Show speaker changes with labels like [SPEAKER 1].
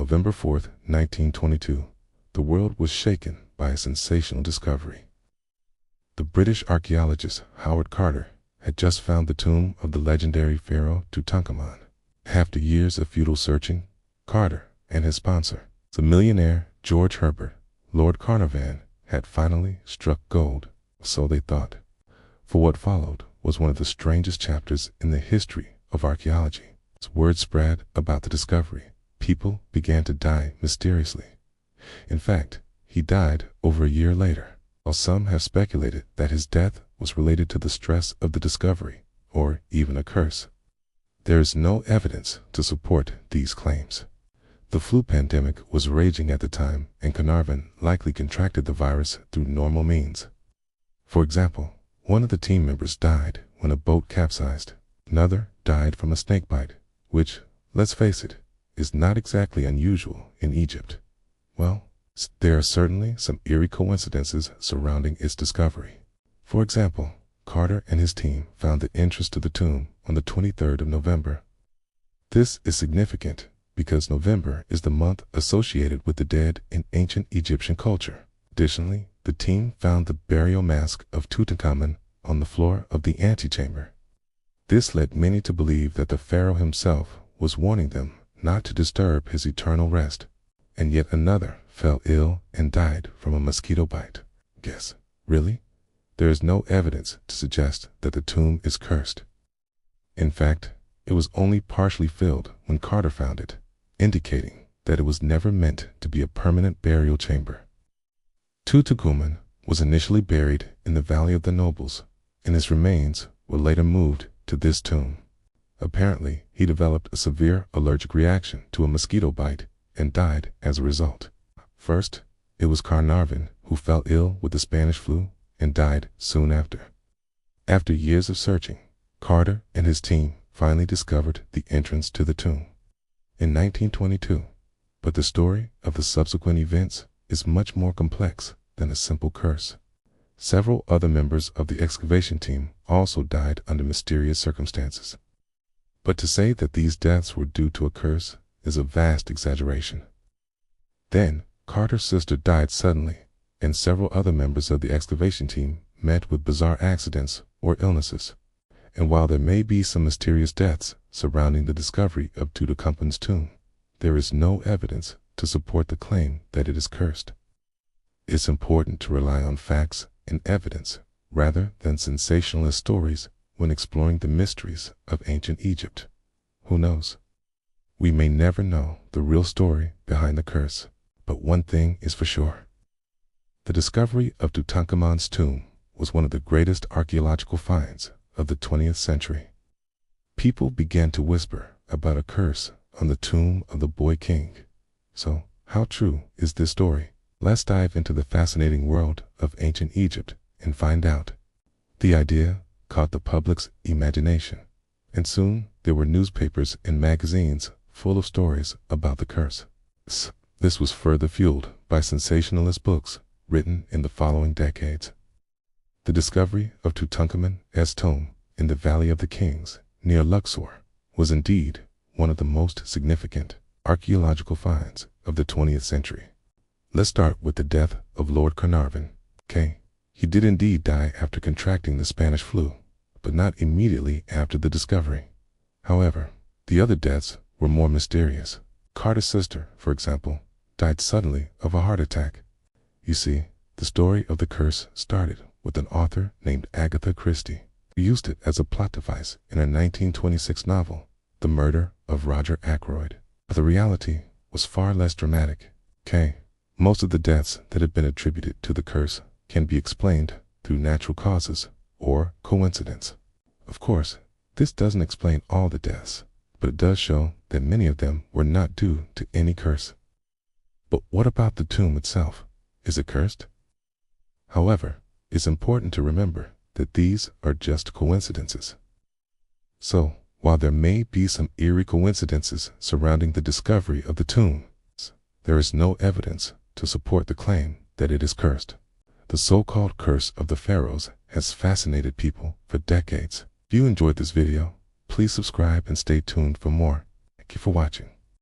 [SPEAKER 1] November 4, 1922, the world was shaken by a sensational discovery. The British archaeologist Howard Carter had just found the tomb of the legendary pharaoh Tutankhamun. After years of futile searching, Carter and his sponsor, the millionaire George Herbert, Lord Carnarvon, had finally struck gold, so they thought. For what followed was one of the strangest chapters in the history of archaeology. As word spread about the discovery, people began to die mysteriously. In fact, he died over a year later, while some have speculated that his death was related to the stress of the discovery, or even a curse. There is no evidence to support these claims. The flu pandemic was raging at the time, and Carnarvon likely contracted the virus through normal means. For example, one of the team members died when a boat capsized. Another died from a snake bite, which, let's face it, is not exactly unusual in Egypt. Well, there are certainly some eerie coincidences surrounding its discovery. For example, Carter and his team found the entrance to the tomb on the 23rd of November. This is significant because November is the month associated with the dead in ancient Egyptian culture. Additionally, the team found the burial mask of Tutankhamun on the floor of the antechamber. This led many to believe that the pharaoh himself was warning them not to disturb his eternal rest. And yet another fell ill and died from a mosquito bite. Guess, really? There is no evidence to suggest that the tomb is cursed. In fact, it was only partially filled when Carter found it, indicating that it was never meant to be a permanent burial chamber. Tutankhamun was initially buried in the Valley of the Nobles, and his remains were later moved to this tomb. Apparently, he developed a severe allergic reaction to a mosquito bite and died as a result. First, it was Carnarvon who fell ill with the Spanish flu and died soon after. After years of searching, Carter and his team finally discovered the entrance to the tomb in 1922. But the story of the subsequent events is much more complex than a simple curse. Several other members of the excavation team also died under mysterious circumstances. But to say that these deaths were due to a curse is a vast exaggeration. Then, Carter's sister died suddenly, and several other members of the excavation team met with bizarre accidents or illnesses. And while there may be some mysterious deaths surrounding the discovery of Tutankhamun's tomb, there is no evidence to support the claim that it is cursed. It's important to rely on facts and evidence rather than sensationalist stories when exploring the mysteries of ancient Egypt. Who knows? We may never know the real story behind the curse, but one thing is for sure. The discovery of Tutankhamun's tomb was one of the greatest archaeological finds of the 20th century. People began to whisper about a curse on the tomb of the boy king. So, how true is this story? Let's dive into the fascinating world of ancient Egypt and find out. The idea caught the public's imagination, and soon there were newspapers and magazines full of stories about the curse. This was further fueled by sensationalist books written in the following decades. The discovery of Tutankhamun's tomb in the Valley of the Kings near Luxor was indeed one of the most significant archaeological finds of the 20th century. Let's start with the death of Lord Carnarvon. He did indeed die after contracting the Spanish flu, but not immediately after the discovery. However, the other deaths were more mysterious. Carter's sister, for example, died suddenly of a heart attack. You see, the story of the curse started with an author named Agatha Christie, who used it as a plot device in her 1926 novel, The Murder of Roger Ackroyd. But the reality was far less dramatic. Most of the deaths that have been attributed to the curse can be explained through natural causes or coincidence. Of course, this doesn't explain all the deaths, but it does show that many of them were not due to any curse. But what about the tomb itself? Is it cursed? However, it's important to remember that these are just coincidences. So, while there may be some eerie coincidences surrounding the discovery of the tomb, there is no evidence to support the claim that it is cursed. The so-called curse of the pharaohs has fascinated people for decades. If you enjoyed this video, please subscribe and stay tuned for more. Thank you for watching.